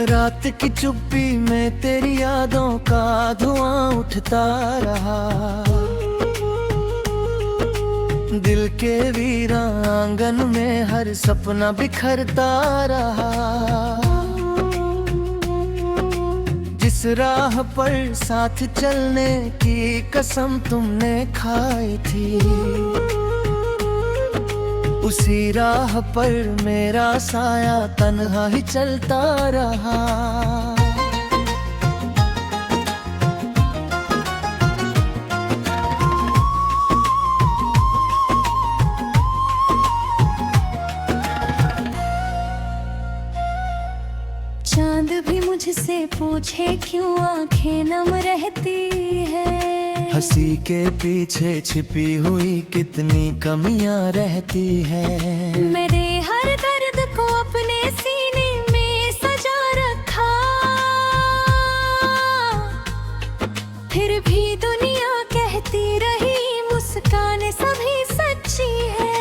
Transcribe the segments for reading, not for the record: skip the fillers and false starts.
रात की चुप्पी में तेरी यादों का धुआं उठता रहा। दिल के वीरा आंगन में हर सपना बिखरता रहा। जिस राह पर साथ चलने की कसम तुमने खाई थी, उसी राह पर मेरा साया तन्हा ही चलता रहा। चांद भी मुझसे पूछे क्यों आंखें नम रहती है। हंसी के पीछे छिपी हुई कितनी कमियां रहती है। मेरे हर दर्द को अपने सीने में सजा रखा, फिर भी दुनिया कहती रही मुस्कान सभी सच्ची है।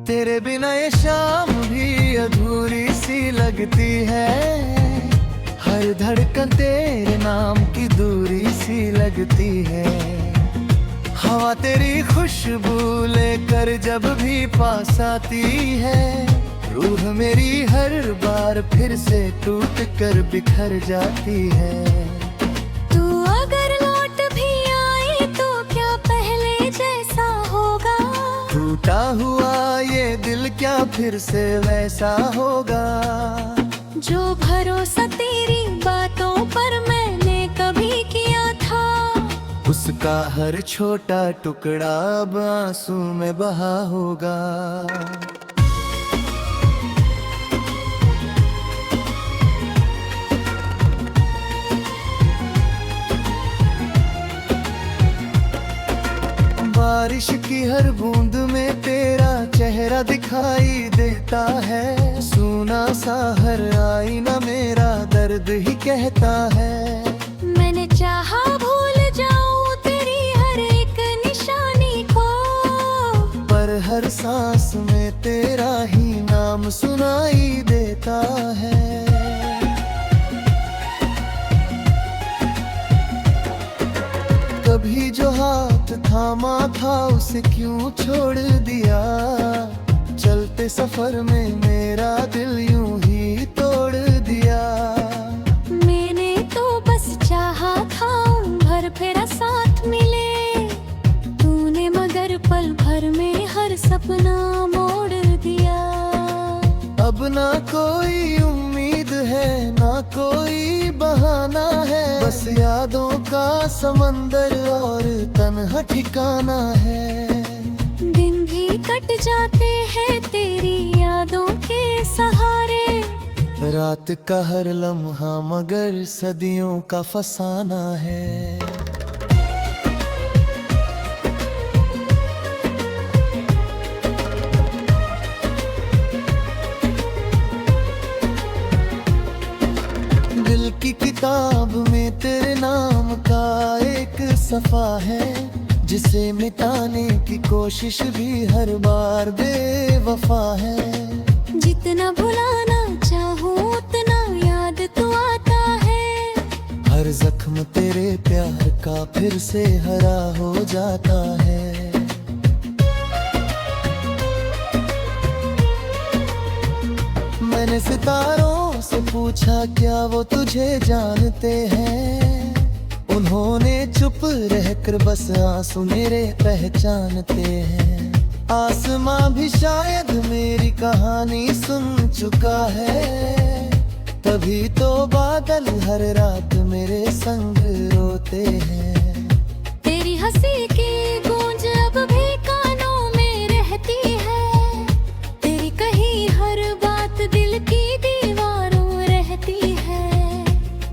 तेरे बिना ये शाम भी अधूरी सी लगती है। हर धड़कन तेरे नाम की दूरी सी लगती है। हवा तेरी खुशबू लेकर जब भी पास आती है, रूह मेरी हर बार फिर से टूट कर बिखर जाती है। तू अगर लौट भी आए तो क्या पहले जैसा होगा। टूटा हुआ ये दिल क्या फिर से वैसा होगा। जो भरोसा तेरी बातों पर मैंने कभी किया था, उसका हर छोटा टुकड़ा अब आंसू में बहा होगा। बारिश की हर बूंद में तेरा चेहरा दिखाई देता है। सूना सा हर आईना मेरा दर्द ही कहता है। मैंने चाहा भूल जाऊं तेरी हर एक निशानी को, पर हर सांस में तेरा ही नाम सुनाई देता है। कभी जो हाथ थामा था उसे क्यों छोड़ दिया। चलते सफर में मेरा दिल यूं ही तोड़ दिया। मैंने तो बस चाहा था भर फेरा साथ मिले, तूने मगर पल भर में हर सपना मोड़ दिया। अब ना कोई उम्मीद है ना कोई बहाना है, बस यादों का समंदर और तन्हा ठिकाना है। दिन भी कट जाते हैं तेरी यादों के सहारे, रात का हर लम्हा मगर सदियों का फसाना है। दिल की किताब में तेरे नाम का एक सफा है, जिसे मिटाने की कोशिश भी हर बार बेवफा है। जितना भुलाना चाहूं उतना याद तो आता है, हर जख्म तेरे प्यार का फिर से हरा हो जाता है। मैंने सितारों से पूछा क्या वो तुझे जानते हैं, उन्होंने चुप रहकर बस आंसू मेरे पहचानते हैं। आसमां भी शायद मेरी कहानी सुन चुका है, तभी तो बादल हर रात मेरे संग रोते हैं। तेरी हंसी की गूंज अब भी कानों में रहती है, तेरी कही हर बात दिल की दीवारों रहती है।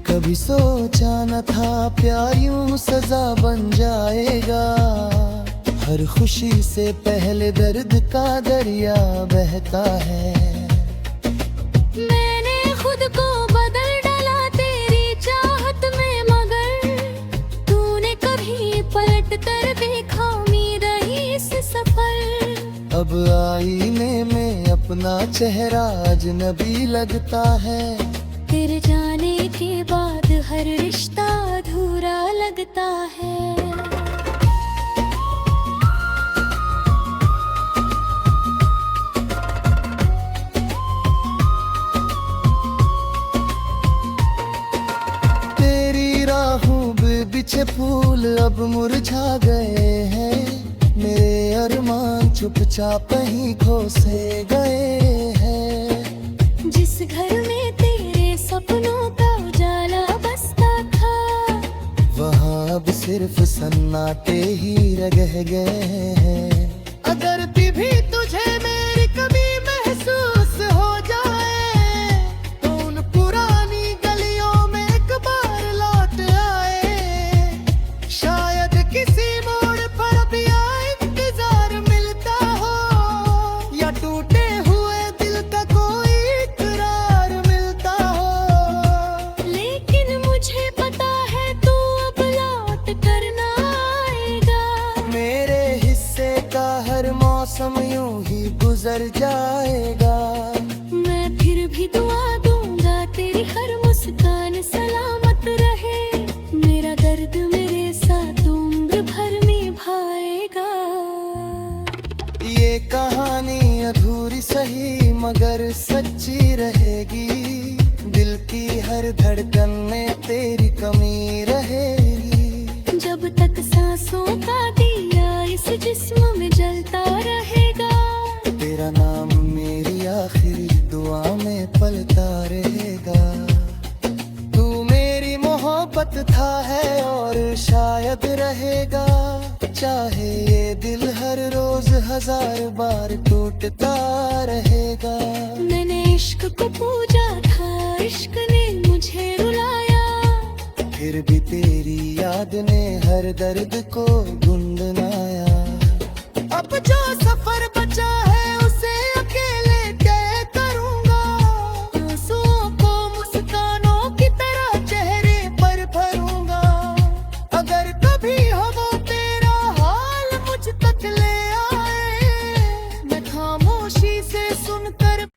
कभी सोचा न था प्यार यूं सजा बन जाएगा, हर खुशी से पहले दर्द का दरिया बहता है। मैंने खुद को बदल डाला तेरी चाहत में, मगर तूने कभी पलट कर देखा उम्मीद इस सफर। अब आईने में अपना चेहरा अजनबी लगता है। तेरे जाने के बाद हर रिश्ता अधूरा लगता है। तेरी राहों पे बिछे फूल अब मुरझा गए हैं। मेरे अरमान चुपचाप ही खो से गए हैं। जिस घर में तेरे सपनों का उजाला बसता था, वहाँ अब सिर्फ सन्नाटे ही रह गए हैं। अगर भी तुझे मेरी कभी महसूस हो जाए, तो उन पुरानी गलियों में एक बार लौट आए। शायद किसी मोड़ पर अब यहाँ इंतजार मिलता हो, या टूटे हुए दिल का कोई इकरार मिलता हो। लेकिन मुझे पता है तू अब लौट कर ना आएगा। मेरे हिस्से का हर मौसम यूं ही गुजर जाएगा। मैं फिर भी दुआ दूंगा तेरी हर मुस्कान सलामत रहे। मेरा दर्द मेरे साथ उम्र भर निभाएगा। ये कहानी अधूरी सही मगर सच्ची रहेगी। दिल की हर धड़कन में तेरी कमी रहेगी। जब तक सांसों का दिया इस जिस्म में जलता रहेगा, तेरा नाम मेरी आखिरी दुआ में पलता रहेगा। तू मेरी मोहब्बत था है और शायद रहेगा। चाहे ये दिल हर रोज हजार बार टूटता रहेगा। मैंने इश्क को पूजा था, इश्क ने मुझे रुलाया। फिर भी तेरी याद ने हर दर्द को गुनगुनाया। अब जो सफर बचा है उसे अकेले तय करूंगा। आंसुओं को मुस्कानों की तरह चेहरे पर भरूंगा। अगर कभी हो वो तेरा हाल मुझ तक ले आए, मैं खामोशी से सुनकर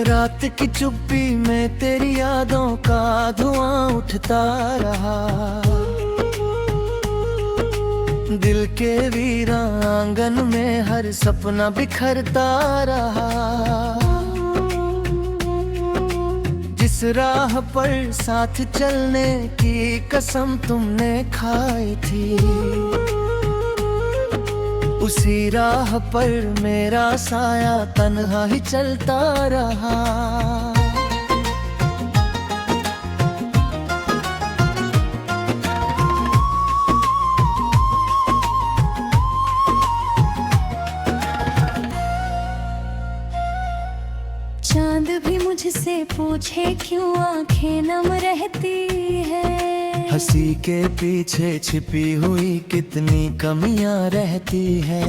रात की चुप्पी में तेरी यादों का धुआं उठता रहा। दिल के वीरा आंगन में हर सपना बिखरता रहा। जिस राह पर साथ चलने की कसम तुमने खाई थी, उसी राह पर मेरा साया तन्हा ही चलता रहा। चांद भी मुझसे पूछे क्यों आंखें नम रहती है। हंसी के पीछे छिपी हुई कितनी कमियां रहती है।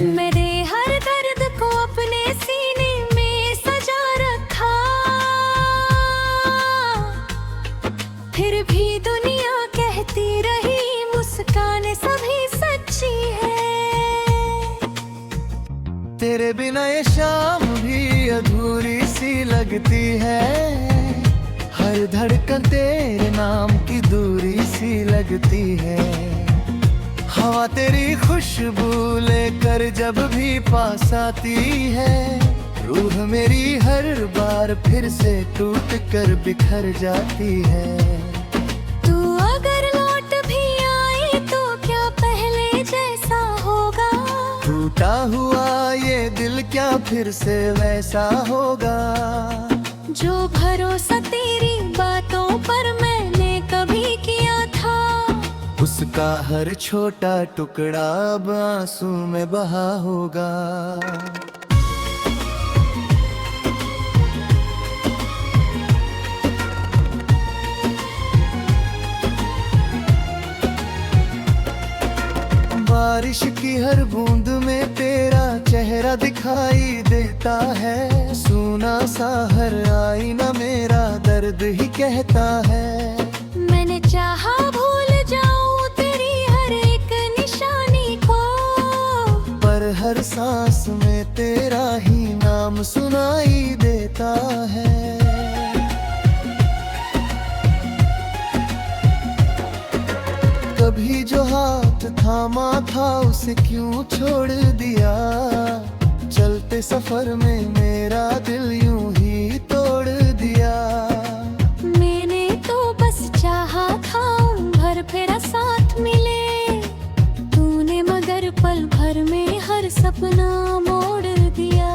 मेरे हर दर्द को अपने सीने में सजा रखा, फिर भी दुनिया कहती रही मुस्कान सभी सच्ची है। तेरे बिना ये शाम भी अधूरी सी लगती है। हर धड़कन तेरे नाम की दूरी सी लगती है। हवा तेरी खुशबू लेकर जब भी पास आती है, रूह मेरी हर बार फिर से टूट कर बिखर जाती है। तू अगर लौट भी आए तो क्या पहले जैसा होगा। टूटा हुआ ये दिल क्या फिर से वैसा होगा। जो भरोसा तेरी बातों पर मैंने कभी किया था, उसका हर छोटा टुकड़ा अब आंसू में बहा होगा। की हर बूंद में तेरा चेहरा दिखाई देता है। सुना सा हर आईना मेरा दर्द ही कहता है। मैंने चाहा भूल जाऊं तेरी हर एक निशानी को, पर हर सांस में तेरा ही नाम सुनाई देता है। कभी जो हाथ थामा था उसे क्यों छोड़ दिया। चलते सफर में मेरा दिल यूं ही तोड़ दिया। मैंने तो बस चाहा था भर फेरा साथ मिले, तूने मगर पल भर में हर सपना मोड़ दिया।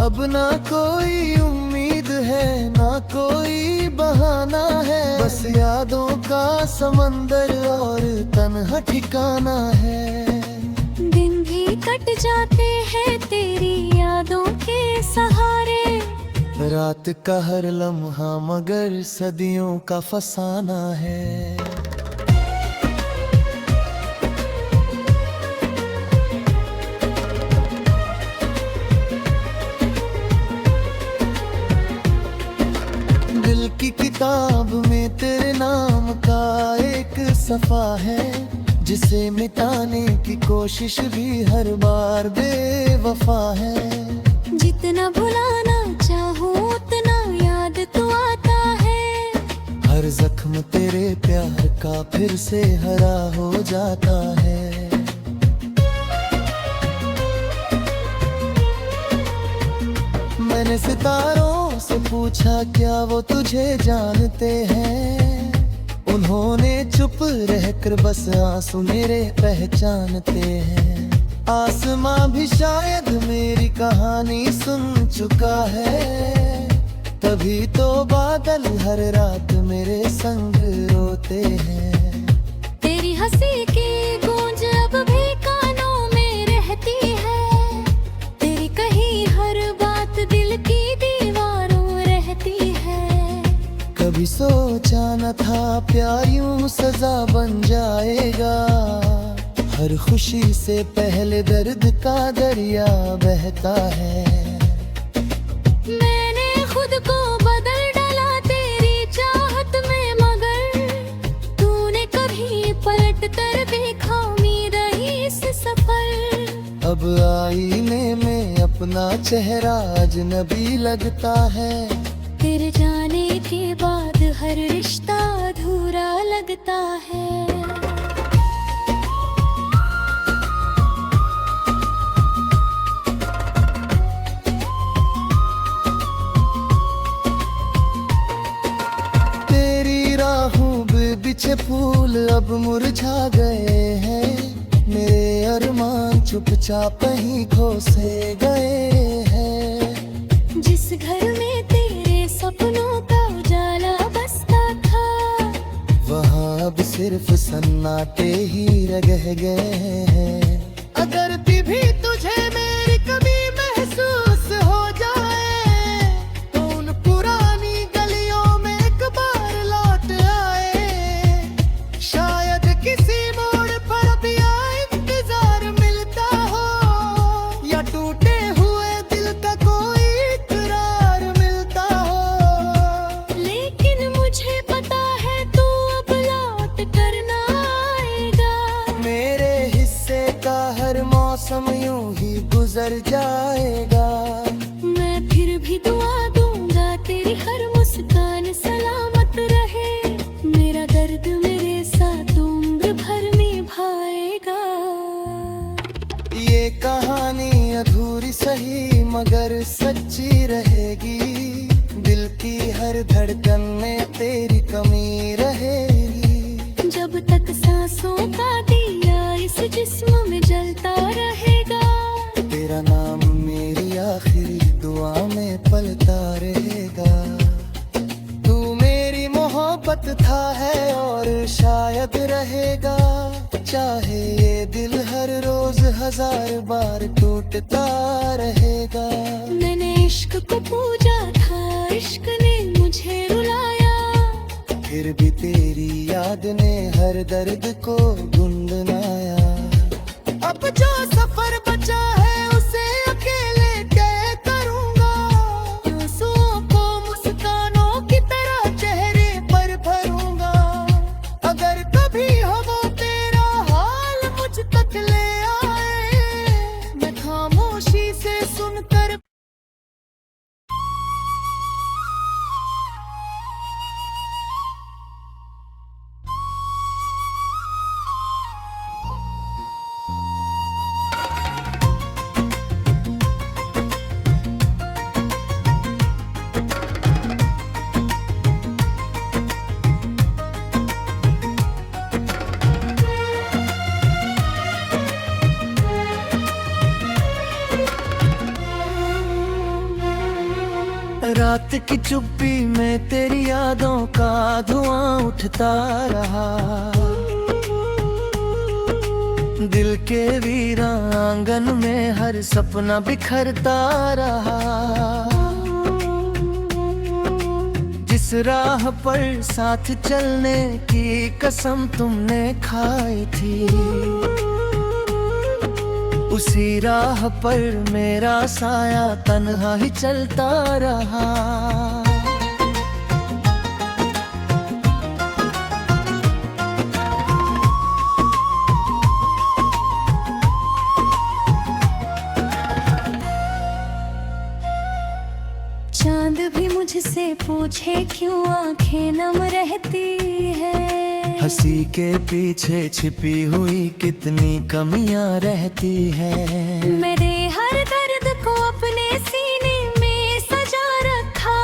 अब ना कोई उम्मीद है ना कोई बहाना है, बस यादों का समंदर और तन्हा ठिकाना है। दिन भी कट जाते हैं तेरी यादों के सहारे, रात का हर लम्हा मगर सदियों का फसाना है। दिल की किताब में तेरे नाम का एक सफा है, जिसे मिटाने की कोशिश भी हर बार बेवफा है। जितना भुलाना चाहूं उतना याद तो आता है, हर जख्म तेरे प्यार का फिर से हरा हो जाता है। मैंने सितारों से पूछा क्या वो तुझे जानते हैं, उन्होंने चुप रहकर बस आंसू मेरे पहचानते हैं। आसमां भी शायद मेरी कहानी सुन चुका है, तभी तो बादल हर रात मेरे संग रोते हैं। तेरी हंसी की गूंज अब भी कानों में रहती है, तेरी कही हर बात दिल की दीवारों रहती है। कभी सोचा न था प्यार यूं सजा बन जाएगा, हर खुशी से पहले दर्द का दरिया बहता है। मैंने खुद को बदल डाला तेरी चाहत में, मगर तूने कभी पलट कर देखा उम्मीद ही इस सफर। अब आईने में अपना चेहरा अजनबी लगता है, तेरे जाने के बाद हर रिश्ता अधूरा लगता है। तेरी राहों पे बिछे फूल अब मुरझा गए हैं, मेरे अरमान चुपचाप ही खो से गए हैं। जिस घर में तेरे सपनों का उजाला बसता था, वहाँ अब सिर्फ सन्नाटे ही रह गए हैं। अगर भी तुझे मेरी कमी महसूस हो जाए, तो उन पुरानी गलियों में एक बार लौट आए। शायद किसी मोड़ पर अब यहाँ इंतजार मिलता हो, या टूटे हुए दिल का कोई इकरार मिलता हो। लेकिन मुझे पता है तू अब लौट कर ना आएगा। मेरे हिस्से का हर मौसम यूं ही गुजर जाएगा। मैं फिर भी दुआ दूंगा तेरी हर मुस्कान सलामत रहे, मेरा दर्द मेरे साथ उम्र भर निभाएगा। ये कहानी अधूरी सही मगर सच्ची रहेगी, दिल की हर धड़कन में तेरी कमी रहेगी। जब तक सांसों का दिया इस जिस्म में जलता रहेगा, तेरा नाम मेरी आखिरी दुआ में पलता रहेगा। तू मेरी मोहब्बत था है और शायद रहेगा, चाहे ये दिल हर रोज हजार बार टूटता रहेगा। मैंने इश्क को पूजा था, इश्क ने मुझे रुलाया, फिर भी तेरी याद ने हर दर्द को गुनगुनाया। अब जो सफर बचा है उसे अकेले तय करूंगा। आंसुओं को मुस्कानों की तरह चेहरे पर भरूंगा। अगर कभी हो वो तेरा हाल मुझ तक ले आए, मैं खामोशी से सुनकर रात की चुप्पी में तेरी यादों का धुआं उठता रहा। दिल के वीरा आंगन में हर सपना बिखरता रहा। जिस राह पर साथ चलने की कसम तुमने खाई थी, उसी राह पर मेरा साया तन्हा ही चलता रहा। चांद भी मुझसे पूछे क्यों आंखें नम रहती है। हंसी के पीछे छिपी हुई कितनी कमियां रहती है। मेरे हर दर्द को अपने सीने में सजा रखा,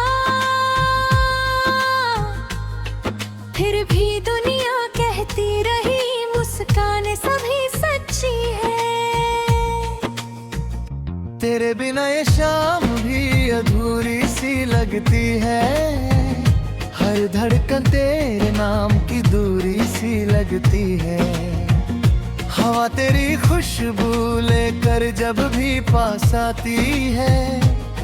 फिर भी दुनिया कहती रही मुस्कान सभी सच्ची है। तेरे बिना ये शाम भी अधूरी सी लगती है। हर धड़कन तेरे नाम की दूरी सी लगती है। हवा तेरी खुशबू लेकर जब भी पास आती है,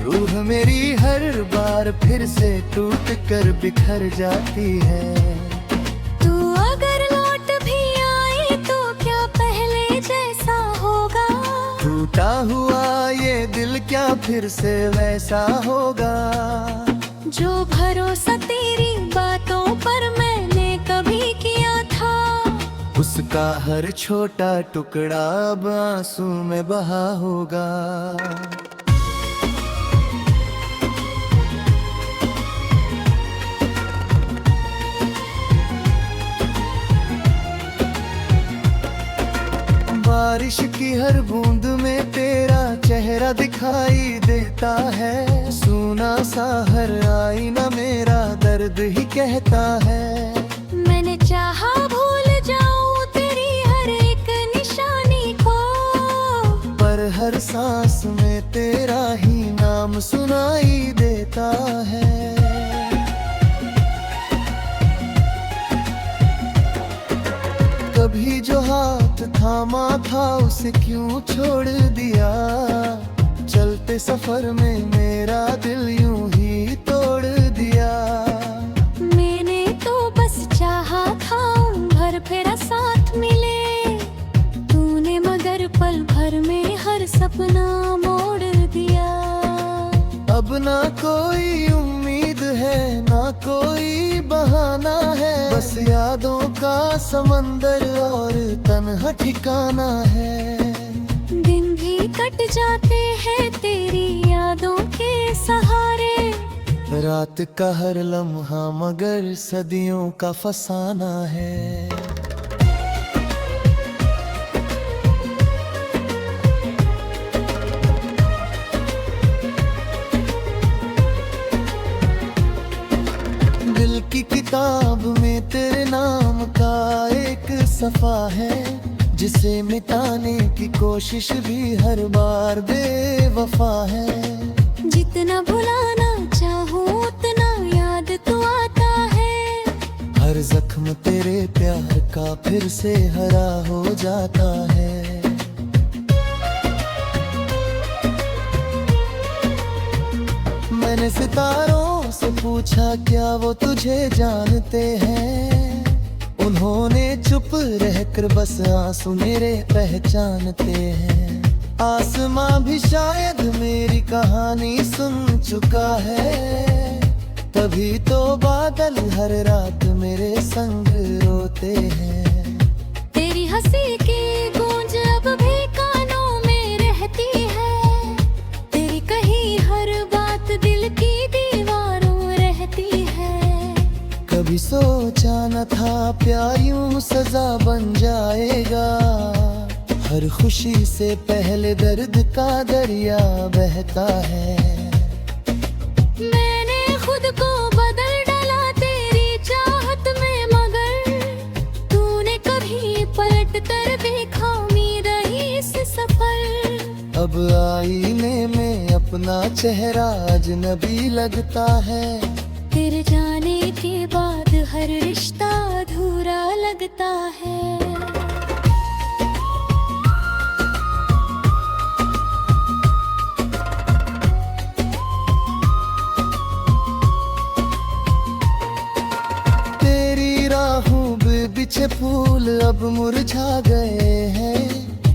रूह मेरी हर बार फिर से टूट कर बिखर जाती है। तू अगर लौट भी आई तो क्या पहले जैसा होगा। टूटा हुआ ये दिल क्या फिर से वैसा होगा। जो भरोसा तेरी बातों पर मैंने कभी किया था, उसका हर छोटा टुकड़ा अब आंसू में बहा होगा। बारिश की हर बूंद में तेरा चेहरा दिखाई देता है। सूना सा हर आईना मेरा दर्द ही कहता है। मैंने चाहा भूल जाऊं तेरी हर एक निशानी को, पर हर सांस में तेरा ही नाम सुनाई देता है। कभी जो हाथ थामा था उसे क्यों छोड़ दिया। चलते सफर में मेरा दिल यूं ही तोड़ दिया। मैंने तो बस चाहा था भर फेरा साथ मिले, तूने मगर पल भर में हर सपना मोड़ दिया। अब ना कोई उम्मीद है ना कोई बहाना है, बस यादों का समंदर और तन्हा ठिकाना है। दिन भी कट जाते हैं तेरी यादों के सहारे, रात का हर लम्हा मगर सदियों का फसाना है। दिल की किताब में तेरे नाम का एक सफा है, जिसे मिटाने की कोशिश भी हर बार बेवफा है। जितना भुलाना चाहूं उतना याद तो आता है, हर जख्म तेरे प्यार का फिर से हरा हो जाता है। मैंने सितारों से पूछा क्या वो तुझे जानते हैं, उन्होंने चुप रहकर बस आंसू मेरे पहचानते हैं। आसमां भी शायद मेरी कहानी सुन चुका है, तभी तो बादल हर रात मेरे संग रोते हैं। तेरी हंसी की गूंज अब भी कानों में रहती है, तेरी कही हर बात दिल की दीवारों रहती है। कभी सोचा न था प्यार यूं सजा बन जाएगा, हर खुशी से पहले दर्द का दरिया बहता है। मैंने खुद को बदल डाला तेरी चाहत में, मगर तूने कभी पलट कर देखा मेरा इस सफर। अब आईने में अपना चेहरा अजनबी लगता है, तेरे जाने के बाद हर रिश्ता अधूरा लगता है। बिछे फूल अब मुरझा गए हैं,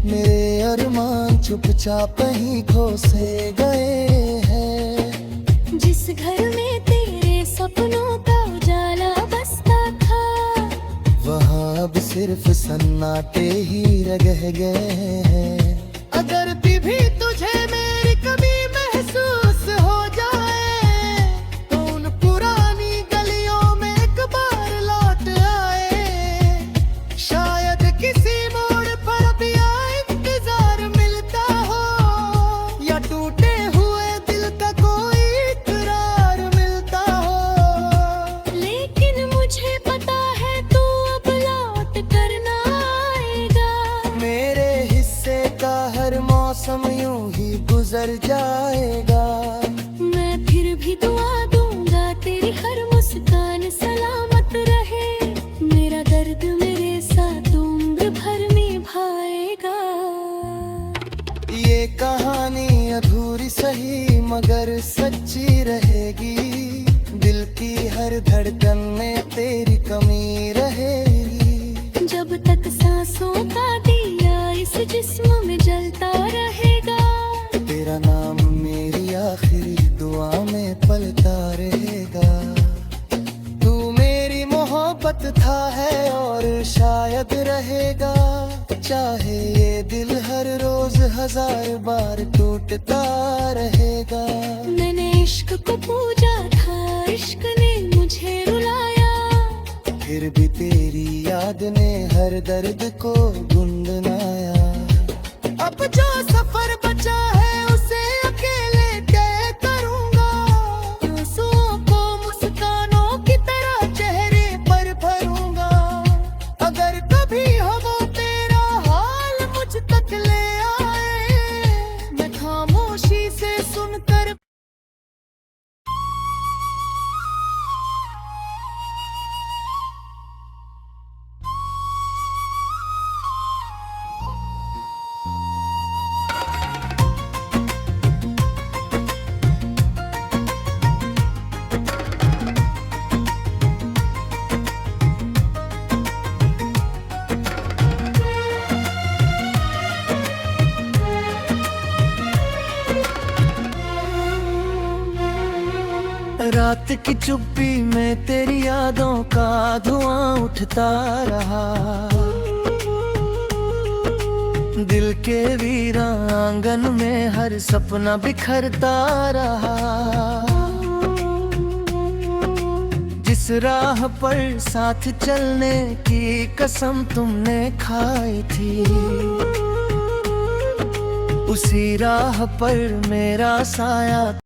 मेरे अरमान चुपचाप ही खो से गए हैं। जिस घर में तेरे सपनों का उजाला बसता था, वहाँ अब सिर्फ सन्नाटे ही रह गए हैं। अगर भी तुझे मेरी कमी महसूस हो जाए, तो उन पुरानी गलियों में एक बार लौट आए। शायद किसी मोड़ पर भी इंतजार मिलता हो, या टूटे हुए दिल का कोई इकरार मिलता हो। लेकिन मुझे पता है तू अब लौट कर ना आएगा। मेरे हिस्से का हर मौसम यूं ही गुजर जाएगा। मैं फिर भी दुआ दूंगा तेरी हर मुस्कान सलामत रहे, मेरा दर्द मेरे साथ उम्र भर निभाएगा। ये कहानी अधूरी सही मगर सच्ची रहेगी, दिल की हर धड़कन में तेरी कमी रहेगी। जब तक सांसों का दिया इस जिस्म में जलता रहेगा, तेरा नाम मेरी आखिरी दुआ में पलता रहेगा। तू मेरी मोहब्बत था है और शायद रहेगा, चाहे ये दिल हर रोज हजार बार टूटता रहेगा। मैंने इश्क को पूजा था, इश्क ने मुझे रुलाया, फिर भी तेरी याद ने हर दर्द को गुनगुनाया। अब जो सफर बचा है उसे अकेले तय करूंगा, आंसुओं को मुस्कानों की तरह चेहरे पर भरूंगा। अगर कभी हो वो तेरा हाल मुझ तक ले आए, मैं खामोशी से सुनकर रात की चुप्पी में तेरी यादों का धुआं उठता रहा, दिल के वीरा आंगन में हर सपना बिखरता रहा। जिस राह पर साथ चलने की कसम तुमने खाई थी, उसी राह पर मेरा साया